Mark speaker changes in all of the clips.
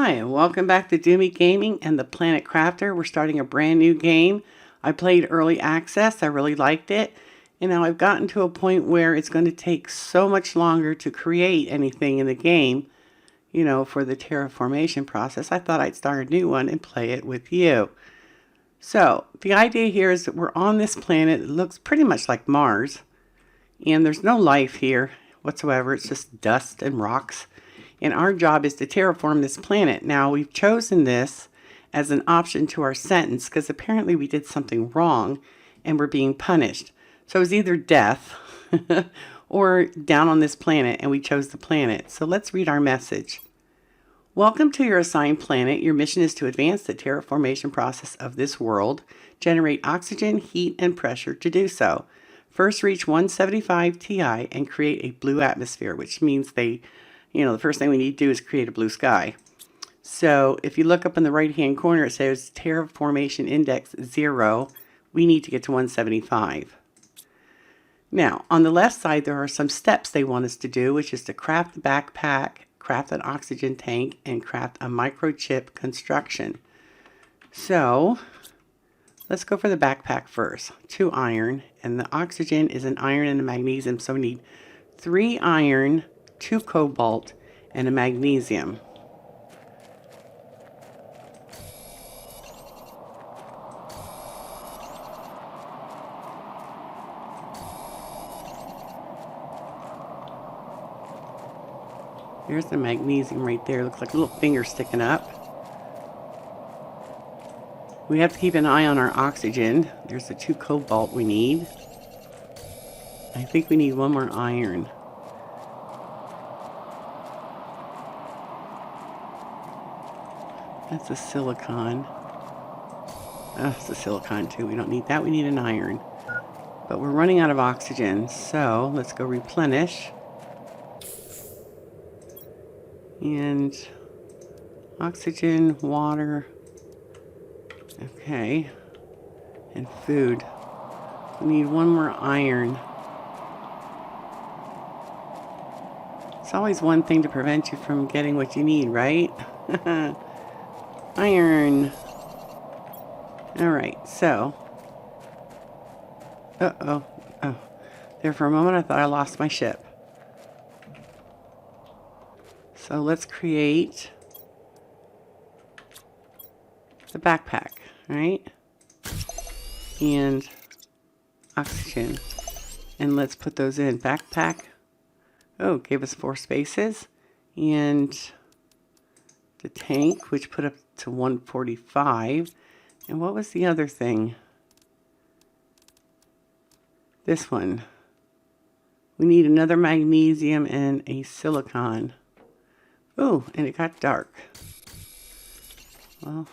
Speaker 1: Hi, and welcome back to Doomie Gaming and the Planet Crafter. We're starting a brand new game. I played early access. I really liked it. And now I've gotten to a point where it's going to take so much longer to create anything in the game, for the terraformation process. I thought I'd start a new one and play it with you. So the idea here is that we're on this planet. It looks pretty much like Mars. And there's no life here whatsoever. It's just dust and rocks. And our job is to terraform this planet. Now, we've chosen this as an option to our sentence because apparently we did something wrong and we're being punished. So it's either death or down on this planet, and we chose the planet. So let's read our message. Welcome to your assigned planet. Your mission is to advance the terraformation process of this world, generate oxygen, heat, and pressure to do so. First, reach 175 Ti and create a blue atmosphere, which means the first thing we need to do is create a blue sky. So if you look up in the right-hand corner, it says Terraformation Index 0. We need to get to 175. Now, on the left side, there are some steps they want us to do, which is to craft the backpack, craft an oxygen tank, and craft a microchip construction. So let's go for the backpack first. 2 iron, and the oxygen is an iron and a magnesium, so we need 3 iron, 2 cobalt, and a magnesium. There's the magnesium right there. Looks like a little finger sticking up. We have to keep an eye on our oxygen. There's the 2 cobalt we need. I think we need 1 more iron. That's a silicon. Oh, it's a silicon too. We don't need that. We need an iron. But we're running out of oxygen, so let's go replenish. And oxygen, water. Okay. And food. We need 1 more iron. It's always one thing to prevent you from getting what you need, right? Iron. Alright, so. Oh. There for a moment I thought I lost my ship. So let's create the backpack, right? And oxygen. And let's put those in. Backpack. Oh, gave us 4 spaces. And the tank, which put up to 145. And what was the other thing? This one. We need another magnesium and a silicon. Oh, and it got dark. Well,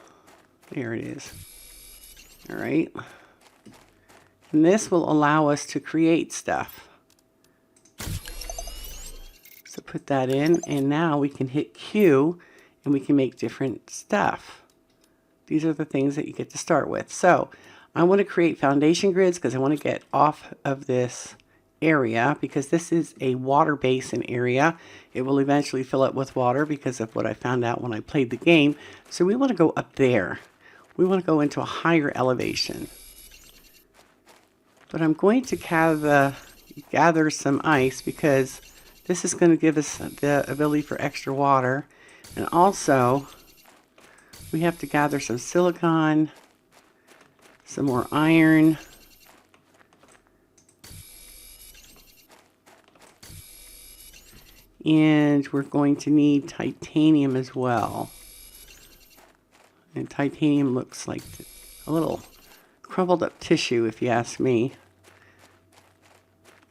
Speaker 1: there it is. All right. And this will allow us to create stuff. So put that in, and now we can hit Q and we can make different stuff. These are the things that you get to start with. So I want to create foundation grids because I want to get off of this area because this is a water basin area. It will eventually fill up with water because of what I found out when I played the game. So we want to go up there. We want to go into a higher elevation. But I'm going to gather some ice because this is going to give us the ability for extra water. And also, we have to gather some silicon, some more iron, and we're going to need titanium as well. And titanium looks like a little crumpled up tissue, if you ask me.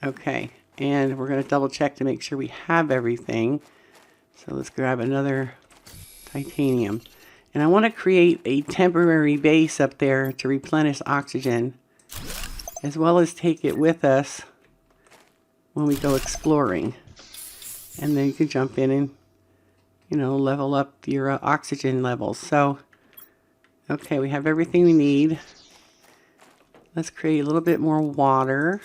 Speaker 1: Okay, and we're going to double check to make sure we have everything. So let's grab another titanium. And I want to create a temporary base up there to replenish oxygen, as well as take it with us when we go exploring. And then you can jump in and, level up your oxygen levels. So, okay, we have everything we need. Let's create a little bit more water.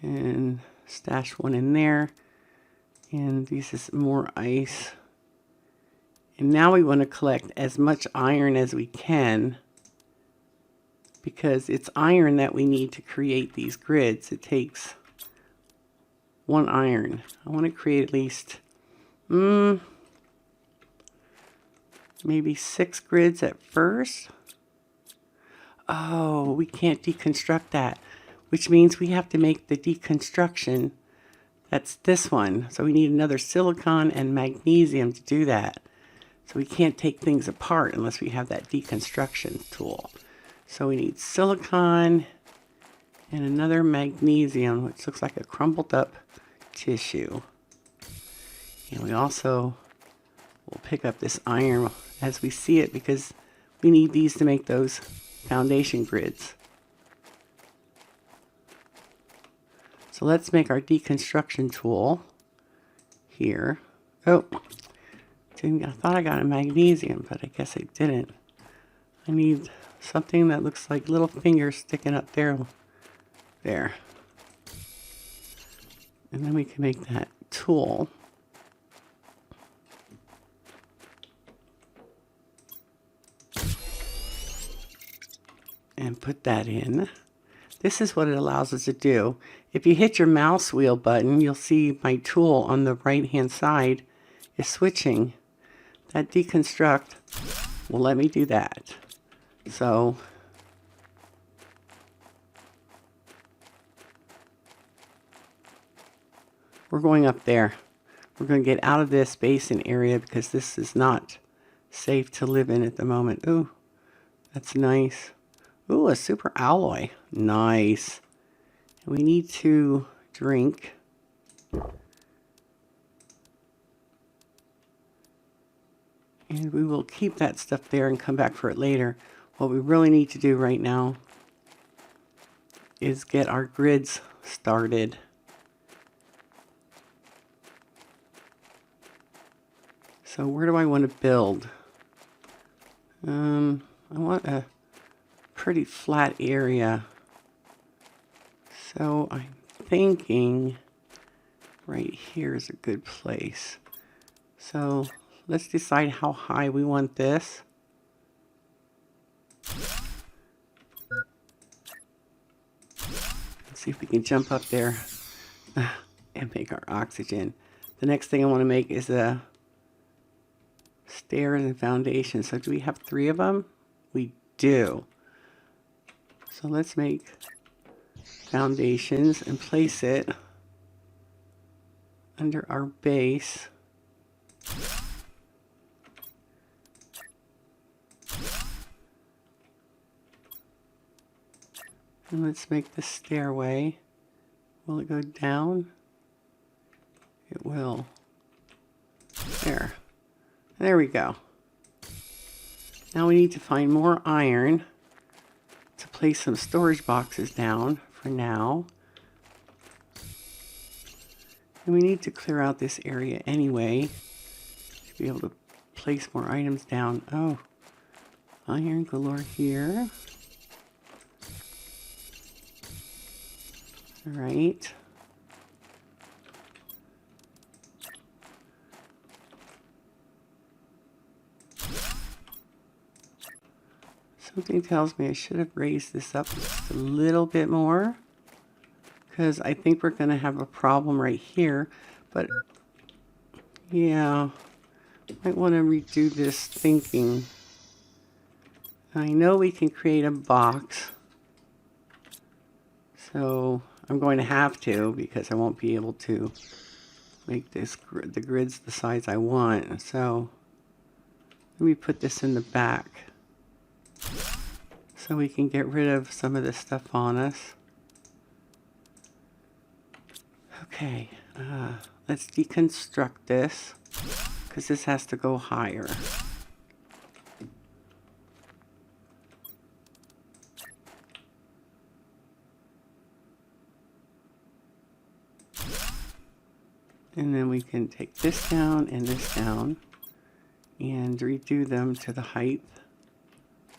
Speaker 1: And stash one in there. And this is more ice. And now we want to collect as much iron as we can, because it's iron that we need to create these grids. It takes 1 iron. I want to create at least maybe 6 grids at first. Oh, we can't deconstruct that, which means we have to make the deconstruction. That's this one. So we need another silicon and magnesium to do that. So we can't take things apart unless we have that deconstruction tool. So we need silicon and another magnesium, which looks like a crumpled up tissue. And we also will pick up this iron as we see it, because we need these to make those foundation grids. So let's make our deconstruction tool here. Oh, I thought I got a magnesium, but I guess I didn't. I need something that looks like little fingers sticking up there. There. And then we can make that tool. And put that in. This is what it allows us to do. If you hit your mouse wheel button, you'll see my tool on the right hand side is switching. That deconstruct will let me do that. So we're going up there. We're going to get out of this basin area because this is not safe to live in at the moment. Ooh, that's nice. Ooh, a super alloy. Nice. We need to drink. And we will keep that stuff there and come back for it later. What we really need to do right now is get our grids started. So where do I want to build? I want a pretty flat area. So I'm thinking right here is a good place. So let's decide how high we want this. Let's see if we can jump up there and make our oxygen. The next thing I want to make is a stairs and foundation. So do we have 3 of them? We do. So let's make foundations and place it under our base. And let's make the stairway. Will it go down? It will. There. There we go. Now we need to find more iron to place some storage boxes down for now. And we need to clear out this area anyway to be able to place more items down. Oh, iron galore here. All right. Something tells me I should have raised this up just a little bit more, because I think we're going to have a problem right here. But yeah, might want to redo this thinking. I know we can create a box, so I'm going to have to, because I won't be able to make the grids the size I want. So let me put this in the back so we can get rid of some of this stuff on us. Okay, let's deconstruct this, because this has to go higher. And then we can take this down and redo them to the height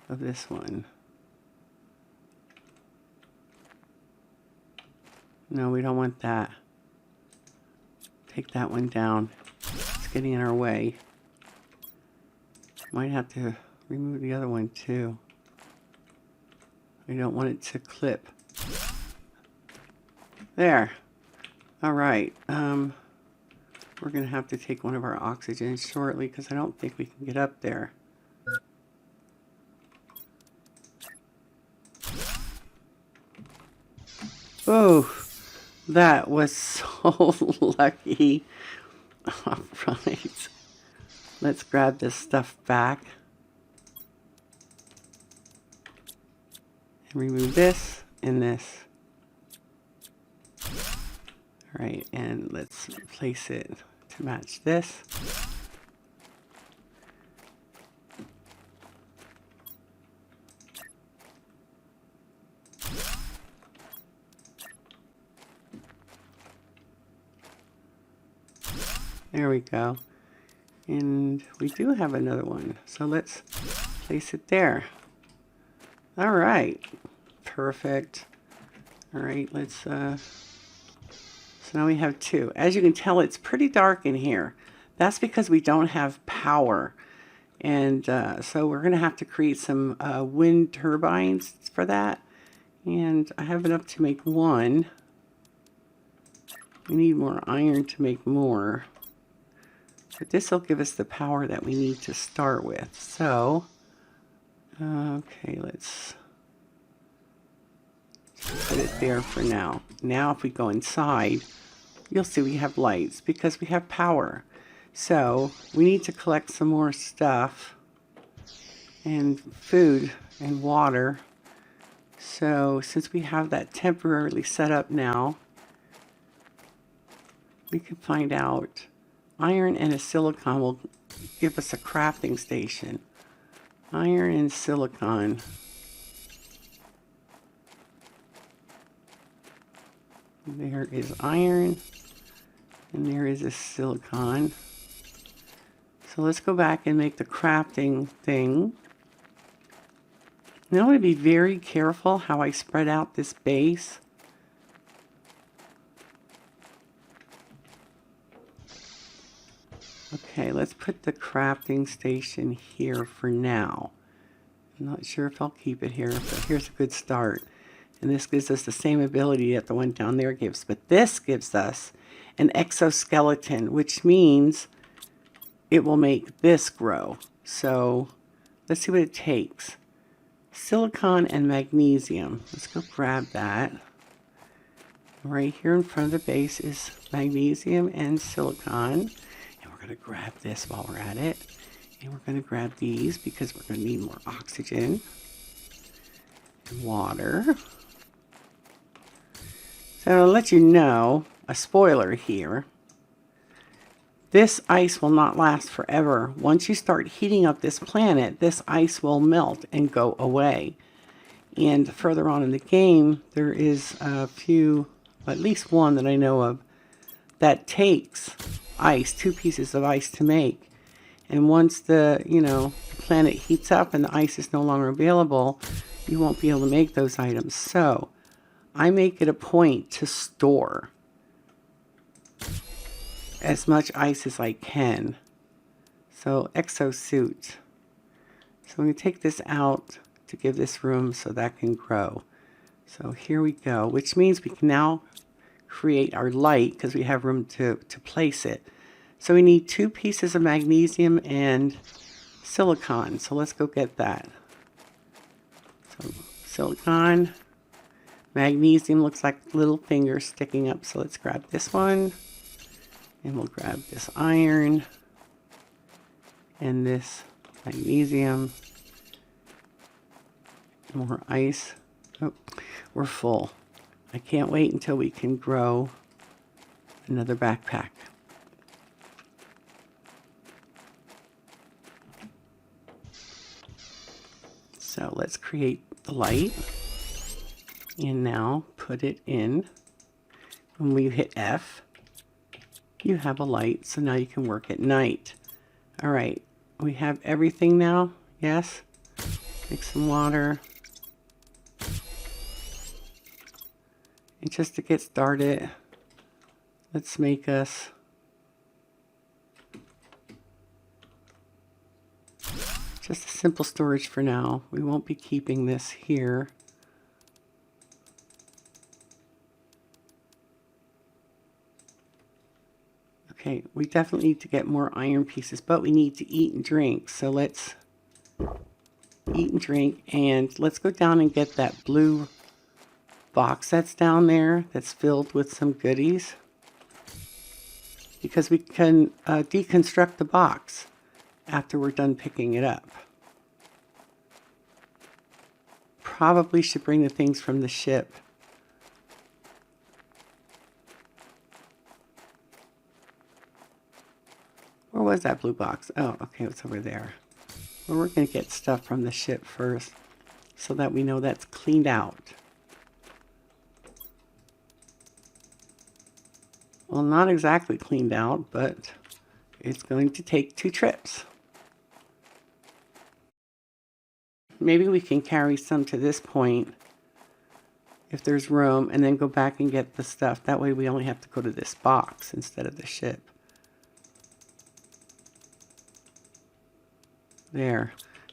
Speaker 1: of this one. No, we don't want that. take that one down. It's getting in our way. Might have to remove the other one too. We don't want it to clip. There. All right. We're going to have to take one of our oxygen shortly because I don't think we can get up there. Oh, that was so lucky. All right. Let's grab this stuff back. And remove this and this. All right, and let's place it to match this. There we go. And we do have another one. So let's place it there. All right. Perfect. All right, let's, so now we have two. As you can tell, it's pretty dark in here. That's because we don't have power. And so we're going to have to create some wind turbines for that. And I have enough to make one. We need more iron to make more. But this will give us the power that we need to start with. So, okay, let's put it there for now. Now if we go inside, you'll see we have lights because we have power. So we need to collect some more stuff and food and water. So since we have that temporarily set up now, we can find out. Iron and a silicon will give us a crafting station. Iron and silicon. There is iron and there is a silicon. So let's go back and make the crafting thing. Now I want to be very careful how I spread out this base. Okay, let's put the crafting station here for now. I'm not sure if I'll keep it here, but here's a good start. And this gives us the same ability that the one down there gives. But this gives us an exoskeleton, which means it will make this grow. So let's see what it takes. Silicon and magnesium. Let's go grab that. Right here in front of the base is magnesium and silicon. We're going to grab this while we're at it. And we're going to grab these because we're going to need more oxygen and water. So I'll let you know, a spoiler here. This ice will not last forever. Once you start heating up this planet, this ice will melt and go away. And further on in the game, there is a few, at least one that I know of, that takes ice, 2 pieces of ice to make. And once the, the planet heats up and the ice is no longer available, you won't be able to make those items. So I make it a point to store as much ice as I can. So exosuit. So I'm going to take this out to give this room so that can grow. So here we go, which means we can now create our light because we have room to place it. So we need 2 pieces of magnesium and silicon. So let's go get that. So silicon, magnesium looks like little fingers sticking up. So let's grab this one and we'll grab this iron and this magnesium. More ice. Oh, we're full. I can't wait until we can grow another backpack. So let's create the light and now put it in. When we hit F, you have a light, so now you can work at night. All right, we have everything now. Yes, make some water. And just to get started, let's make us Just a simple storage for now. We won't be keeping this here. Okay, we definitely need to get more iron pieces, but we need to eat and drink. So let's eat and drink, and let's go down and get that blue box that's down there that's filled with some goodies, because we can deconstruct the box after we're done picking it up. Probably should bring the things from the ship. Where was that blue box? Oh, okay, it's over there. Well, we're going to get stuff from the ship first so that we know that's cleaned out. Well, not exactly cleaned out, but it's going to take 2 trips. Maybe we can carry some to this point if there's room, and then go back and get the stuff. That way we only have to go to this box instead of the ship. There.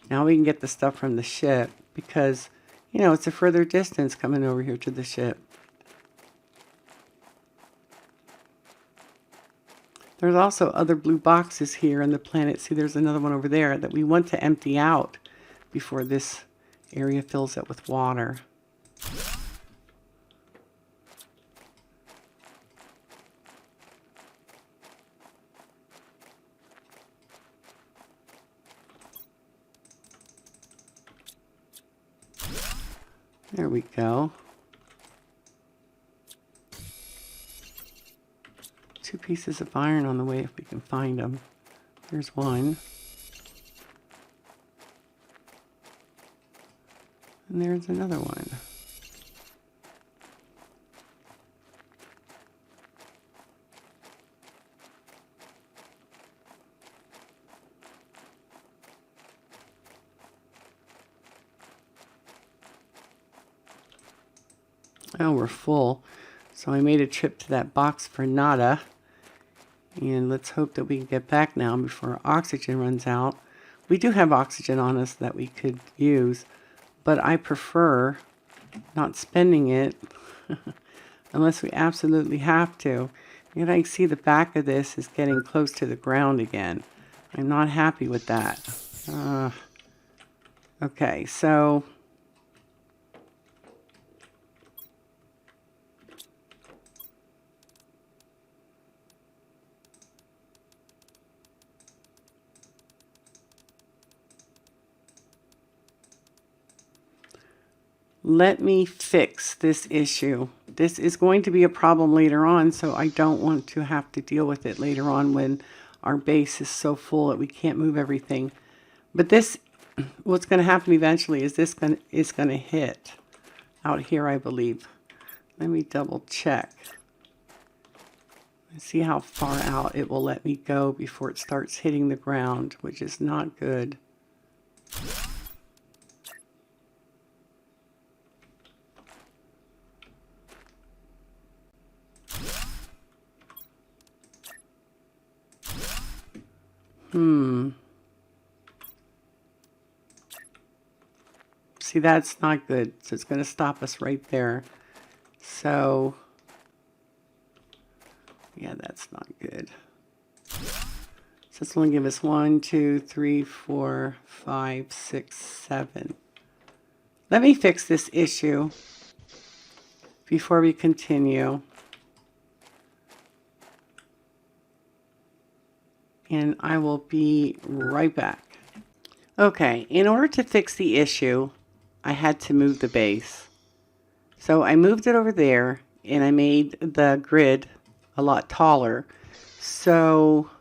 Speaker 1: Now we can get the stuff from the ship because, you know, it's a further distance coming over here to the ship. There's also other blue boxes here on the planet. See, there's another one over there that we want to empty out before this area fills up with water. There we go. 2 pieces of iron on the way if we can find them. There's one. And there's another one. Oh, we're full. So I made a trip to that box for nada. And let's hope that we can get back now before our oxygen runs out. We do have oxygen on us that we could use, but I prefer not spending it unless we absolutely have to. And I can see the back of this is getting close to the ground again. I'm not happy with that. Okay, so let me fix this issue. This is going to be a problem later on, so I don't want to have to deal with it later on when our base is so full that we can't move everything. But this, what's going to happen eventually is this is going to hit out here, I believe. Let me double check. See how far out it will let me go before it starts hitting the ground, which is not good. See, that's not good. So it's going to stop us right there. So, yeah, that's not good. So it's only give us 1, 2, 3, 4, 5, 6, 7. Let me fix this issue before we continue. And I will be right back. Okay, in order to fix the issue, I had to move the base. So I moved it over there, and I made the grid a lot taller. So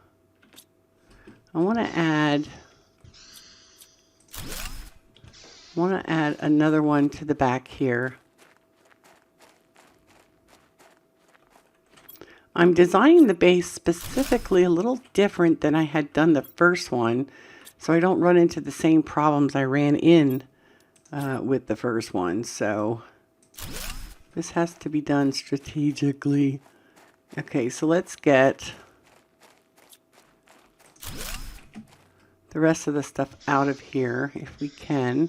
Speaker 1: I want to add another one to the back here. I'm designing the base specifically a little different than I had done the first one, so I don't run into the same problems I ran in with the first one. So this has to be done strategically. Okay, so let's get the rest of the stuff out of here if we can.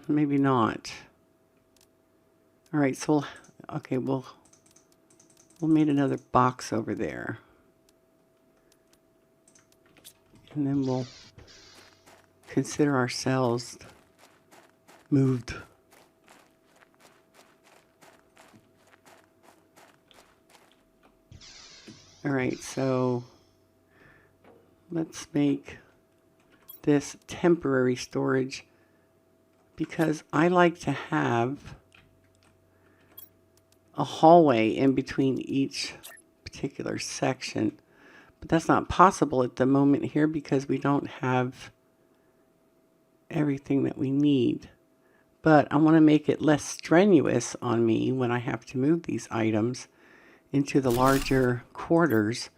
Speaker 1: Maybe not. All right, so we'll make another box over there. And then we'll consider ourselves moved. All right, so let's make this temporary storage because I like to have a hallway in between each particular section. But that's not possible at the moment here because we don't have everything that we need. But I want to make it less strenuous on me when I have to move these items into the larger quarters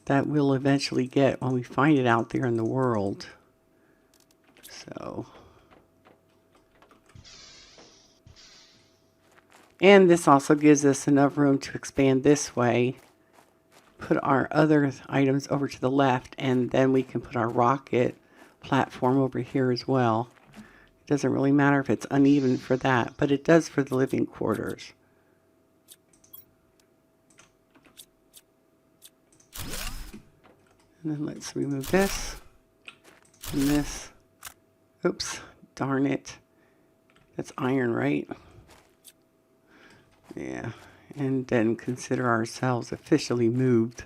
Speaker 1: that we'll eventually get when we find it out there in the world. So, and this also gives us enough room to expand this way, put our other items over to the left, and then we can put our rocket platform over here as well. It doesn't really matter if it's uneven for that, but it does for the living quarters. And then let's remove this and this. Oops, darn it. That's iron, right? Yeah, and then consider ourselves officially moved.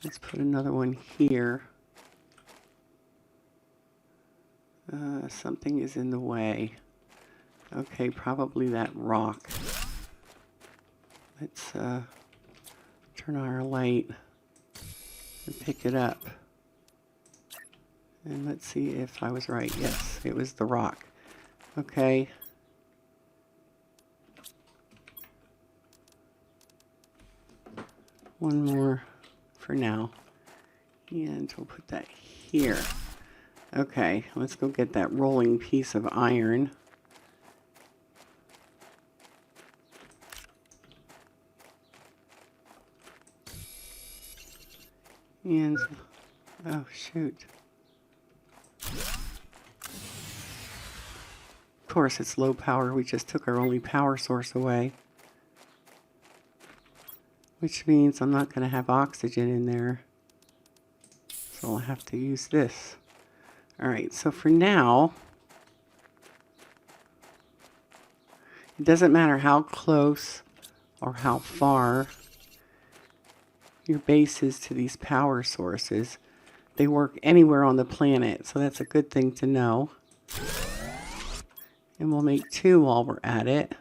Speaker 1: Let's put another one here. Something is in the way. Okay, probably that rock. Let's turn on our light and pick it up. And let's see if I was right. Yes, it was the rock. Okay. One more for now. And we'll put that here. Okay, let's go get that rolling piece of iron. And, oh shoot. Of course it's low power, we just took our only power source away. Which means I'm not going to have oxygen in there. So I'll have to use this. Alright, so for now, it doesn't matter how close or how far your base is to these power sources. They work anywhere on the planet, so that's a good thing to know. And we'll make 2 while we're at it.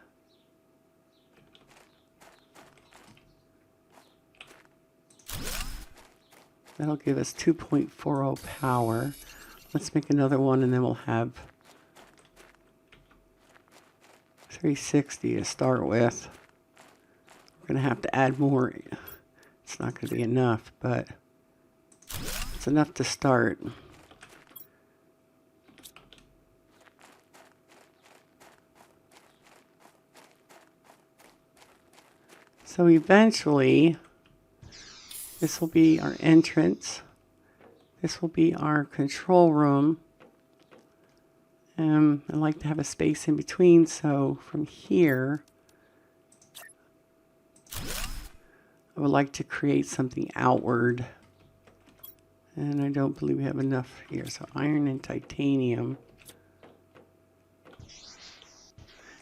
Speaker 1: That'll give us 2.40 power. Let's make another one and then we'll have 360 to start with. We're going to have to add more. It's not going to be enough, but it's enough to start. So eventually, this will be our entrance. This will be our control room. I like to have a space in between, so from here, I would like to create something outward. And I don't believe we have enough here, so iron and titanium.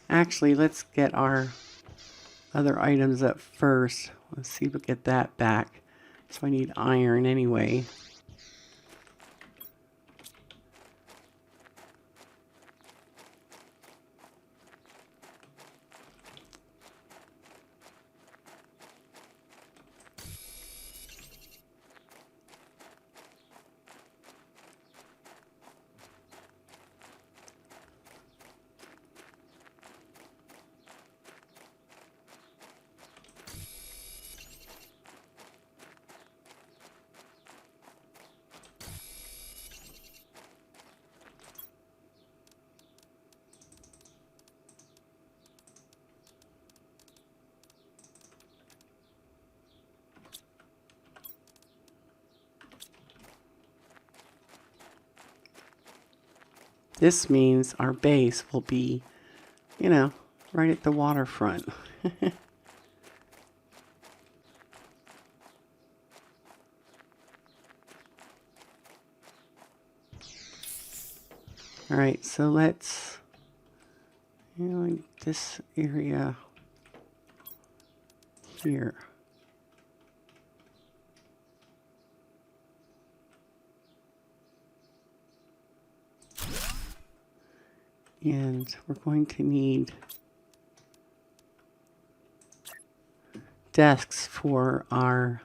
Speaker 1: Actually, let's get our other items up first. Let's see if we get that back. So I need iron anyway. This means our base will be, you know, right at the waterfront. All right, so let's, this area here. And we're going to need desks for our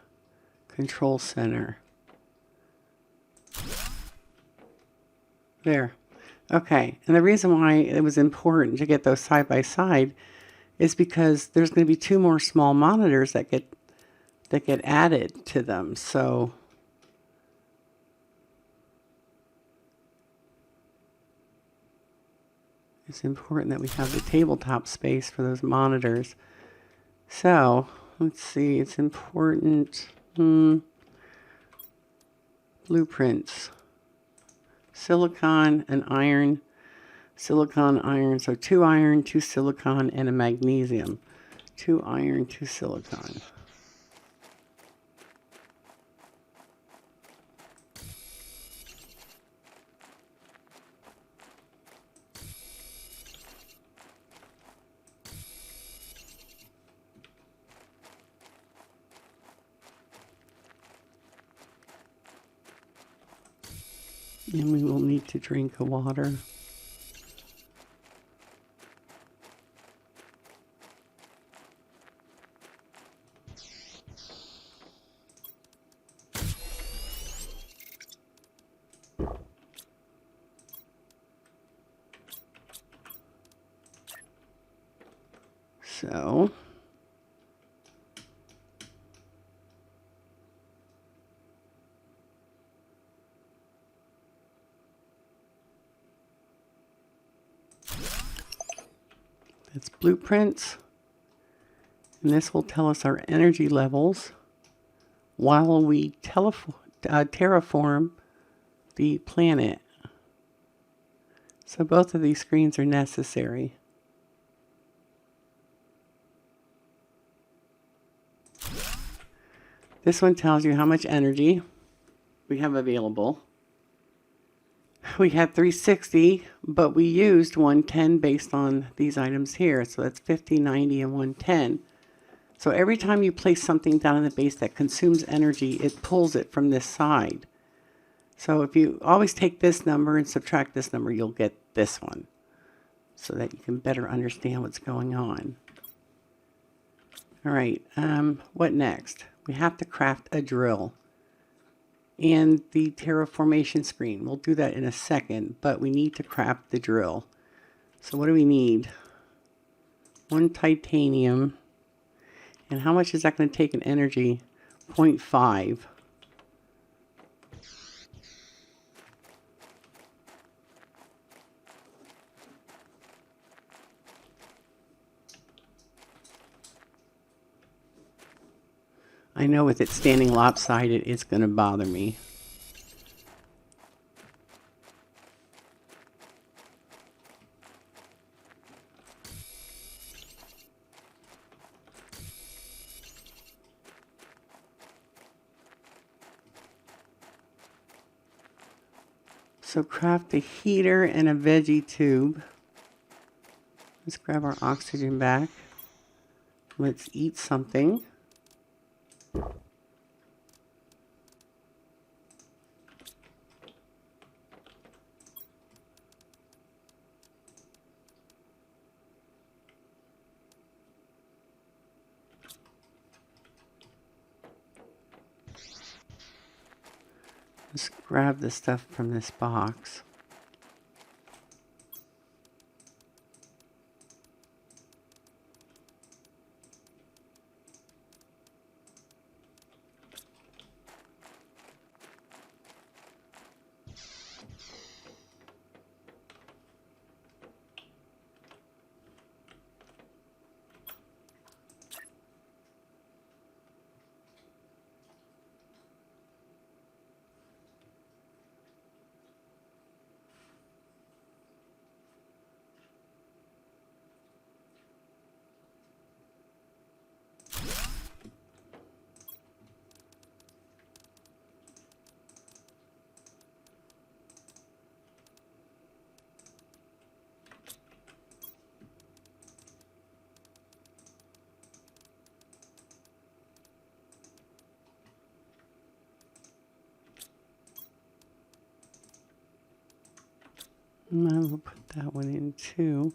Speaker 1: control center. There. Okay, and the reason why it was important to get those side by side is because there's going to be 2 more small monitors that get added to them. So it's important that we have the tabletop space for those monitors. So let's see, it's important. Blueprints. Silicon and iron. Silicon, iron. So 2 iron, 2 silicon, and a magnesium. 2 iron, 2 silicon. And we will need to drink water. So that's blueprints, and this will tell us our energy levels while we terraform the planet. So both of these screens are necessary. This one tells you how much energy we have available. We had 360, but we used 110 based on these items here. So that's 50, 90, and 110. So every time you place something down in the base that consumes energy, it pulls it from this side. So if you always take this number and subtract this number, you'll get this one, so that you can better understand what's going on. All right, what next? We have to craft a drill and the terraformation screen. We'll do that in a second, but we need to craft the drill. So what do we need? 1 titanium. And how much is that going to take in energy? 0.5. I know with it standing lopsided, it's going to bother me. So craft a heater and a veggie tube. Let's grab our oxygen back. Let's eat something. Let's grab the stuff from this box. And I will put that one in too.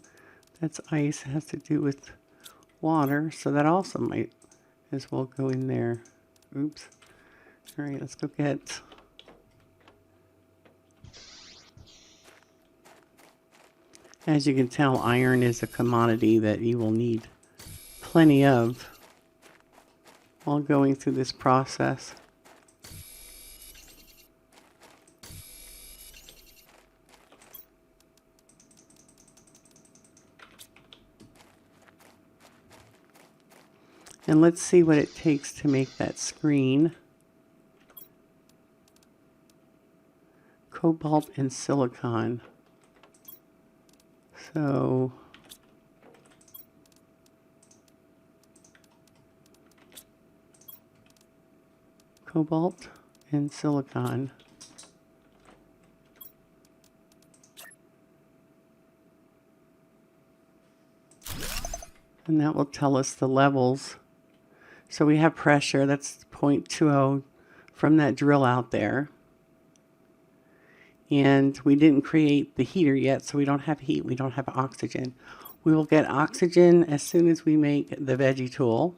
Speaker 1: That's ice. It has to do with water, so that also might as well go in there. Oops. All right, let's go get... As you can tell, iron is a commodity that you will need plenty of while going through this process. And let's see what it takes to make that screen. Cobalt and silicon. So cobalt and silicon. And that will tell us the levels. So we have pressure, that's 0.20 from that drill out there. And we didn't create the heater yet, so we don't have heat, we don't have oxygen. We will get oxygen as soon as we make the veggie tool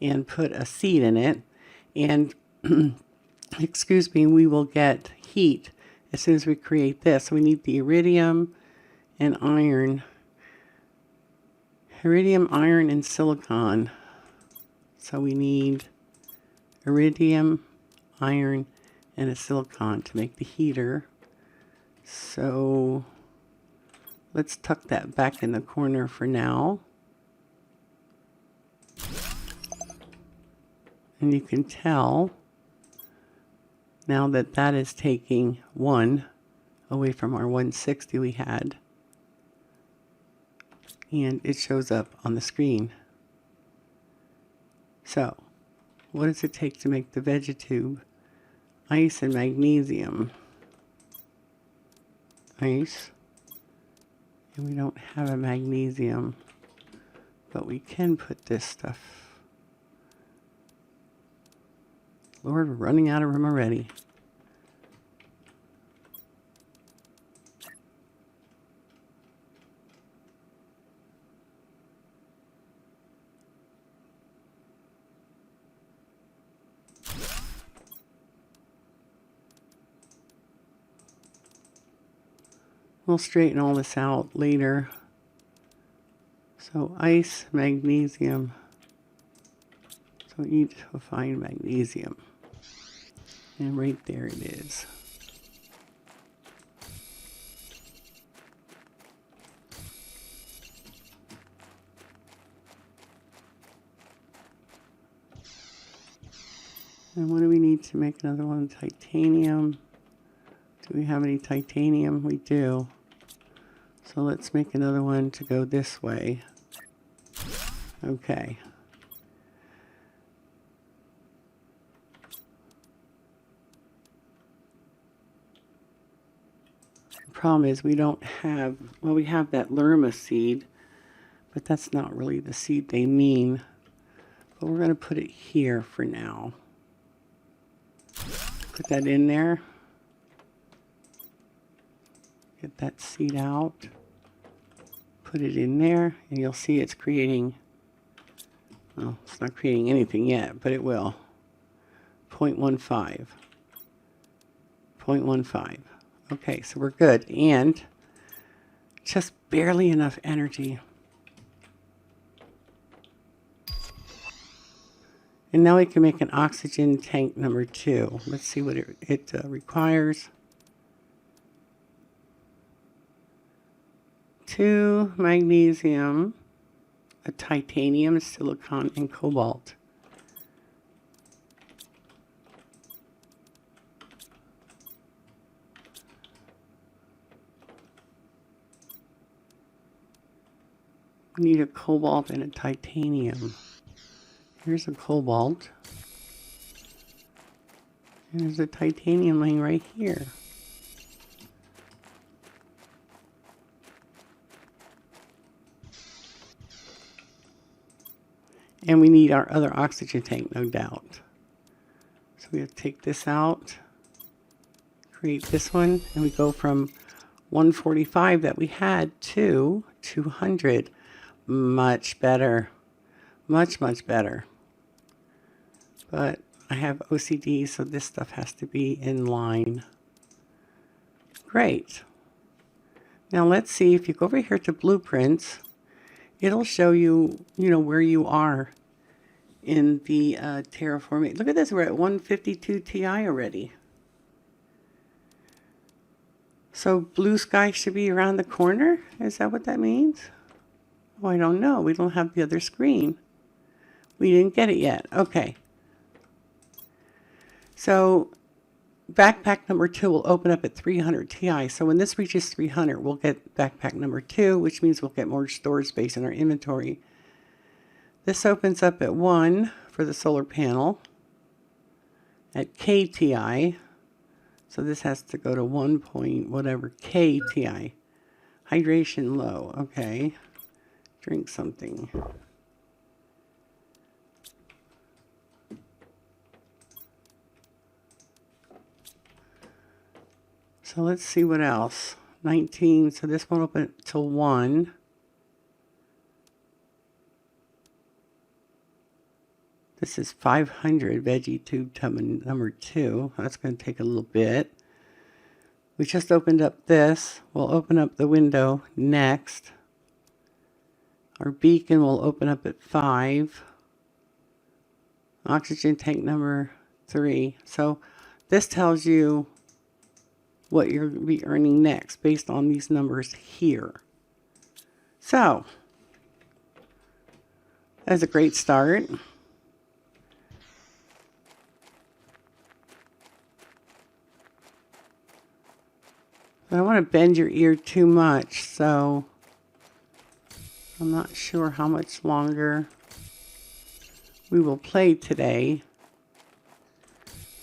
Speaker 1: and put a seed in it. And, excuse me, we will get heat as soon as we create this. So we need the iridium and iron. Iridium, iron, and silicon. So we need iridium, iron, and a silicon to make the heater. So let's tuck that back in the corner for now. And you can tell now that that is taking 1 away from our 160 we had. And it shows up on the screen. So, what does it take to make the vegetube? Ice and magnesium. Ice. And we don't have a magnesium, but we can put this stuff. Lord, we're running out of room already. We'll straighten all this out later. So ice, magnesium. So we need to find magnesium. And right there it is. And what do we need to make another one? Titanium. Do we have any titanium? We do. So let's make another one to go this way. Okay. The problem is we don't have, well, we have that lerma seed, but that's not really the seed they mean. But we're going to put it here for now. Put that in there. Get that seed out. Put it in there, and you'll see it's creating, well, it's not creating anything yet, but it will. 0.15. 0.15. Okay, so we're good. And just barely enough energy. And now we can make an oxygen tank number 2. Let's see what it requires. 2 magnesium, a titanium, silicon, and cobalt. We need a cobalt and a titanium. Here's a cobalt. And there's a titanium laying right here. And we need our other oxygen tank, no doubt. So we have to take this out, create this one, and we go from 145 that we had to 200. Much better. Much, much better. But I have OCD, so this stuff has to be in line. Great. Now let's see, if you go over here to blueprints, it'll show you, where you are in the terraforming. Look at this, we're at 152 Ti already. So blue sky should be around the corner? Is that what that means? Oh, I don't know. We don't have the other screen. We didn't get it yet. Okay. So backpack number 2 will open up at 300 Ti. So when this reaches 300, we'll get backpack number 2, which means we'll get more storage space in our inventory. This opens up at 1 for the solar panel at KTI. So this has to go to 1 point whatever KTI. Hydration low. Okay. Drink something. So let's see what else. 19. So this won't open till 1. This is 500 veggie tube tub number 2. That's going to take a little bit. We just opened up this. We'll open up the window next. Our beacon will open up at 5. Oxygen tank number 3. So this tells you what you're going to be earning next based on these numbers here. So that's a great start. I don't want to bend your ear too much, so I'm not sure how much longer we will play today.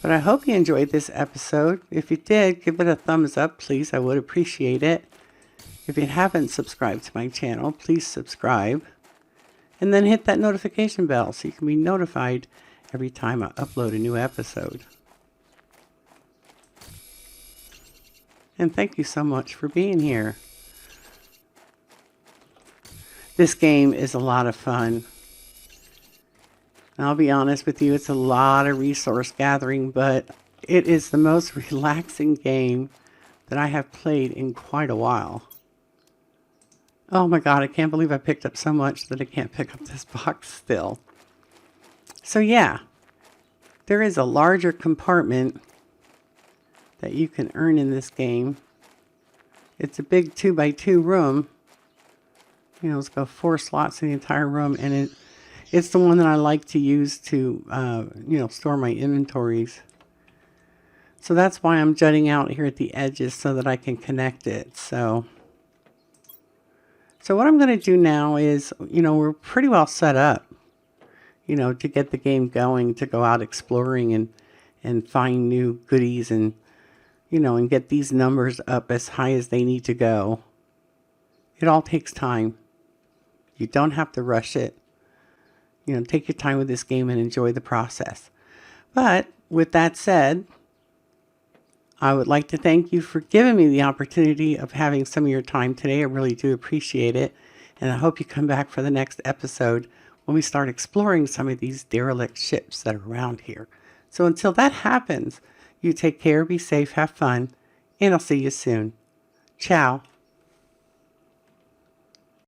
Speaker 1: But I hope you enjoyed this episode. If you did, give it a thumbs up, please. I would appreciate it. If you haven't subscribed to my channel, please subscribe. And then hit that notification bell so you can be notified every time I upload a new episode. And thank you so much for being here. This game is a lot of fun. I'll be honest with you, it's a lot of resource gathering, but it is the most relaxing game that I have played in quite a while. Oh my God, I can't believe I picked up so much that I can't pick up this box still. So yeah, there is a larger compartment that you can earn in this game. It's a big 2x2 room. It's got 4 slots in the entire room, and it's the one that I like to use to, store my inventories. So that's why I'm jutting out here at the edges so that I can connect it. So what I'm going to do now is, we're pretty well set up, to get the game going, to go out exploring and find new goodies and, and get these numbers up as high as they need to go. It all takes time. You don't have to rush it. Take your time with this game and enjoy the process. But with that said, I would like to thank you for giving me the opportunity of having some of your time today. I really do appreciate it. And I hope you come back for the next episode when we start exploring some of these derelict ships that are around here. So until that happens, you take care, be safe, have fun, and I'll see you soon. Ciao.